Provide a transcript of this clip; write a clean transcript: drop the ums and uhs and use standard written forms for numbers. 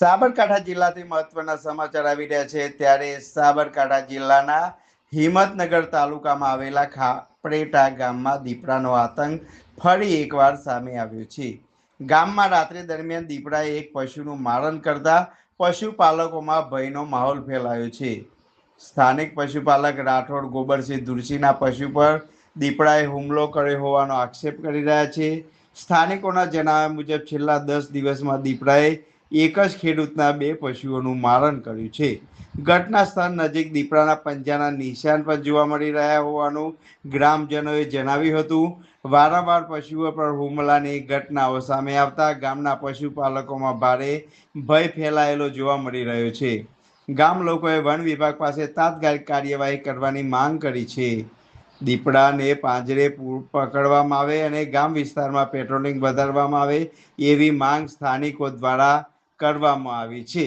સાબરકાંઠા જિલ્લાથી મહત્વના સમાચાર આવી રહ્યા છે ત્યારે સાબરકાંઠા જિલ્લાના હિંમતનગર તાલુકામાં આવેલા ખાપરેટા ગામમાં દીપડાનો આતંક ફરી એકવાર સામે આવ્યો છે। ગામમાં રાત્રિ દરમિયાન દીપડાએ એક પશુનું મારણ કરતા પશુપાલકોમાં ભયનો માહોલ ફેલાયો છે। સ્થાનિક પશુપાલક રાઠોડ ગોબરસિંહ તુલસીના પશુ પર દીપડાએ હુમલો કર્યો હોવાનો આક્ષેપ કરી રહ્યા છે। સ્થાનિકોના જણાવ્યા મુજબ છેલ્લા 10 દિવસમાં દીપડાએ એક જ ખેડૂતના 2 પશુઓનું મારણ કર્યું છે। ઘટના સ્થળ નજીક દીપડાના પંજાના નિશાન પણ જોવા મળી રહ્યા હોવાનું ગ્રામજનોએ જણાવ્યું હતું। વારંવાર પશુઓ પર હુમલાની ઘટનાઓ સામે આવતા ગામના પશુપાલકોમાં ભારે ભય ફેલાયેલો જોવા મળી રહ્યો છે। ગામ લોકોએ વન વિભાગ પાસે તાત્કાલિક કાર્યવાહી કરવાની માંગ કરી છે। દીપડાને પાંજરે પકડવામાં આવે અને ગામ વિસ્તારમાં પેટ્રોલિંગ વધારવામાં આવે એવી માંગ સ્થાનિકો દ્વારા કરવામાં આવી છે।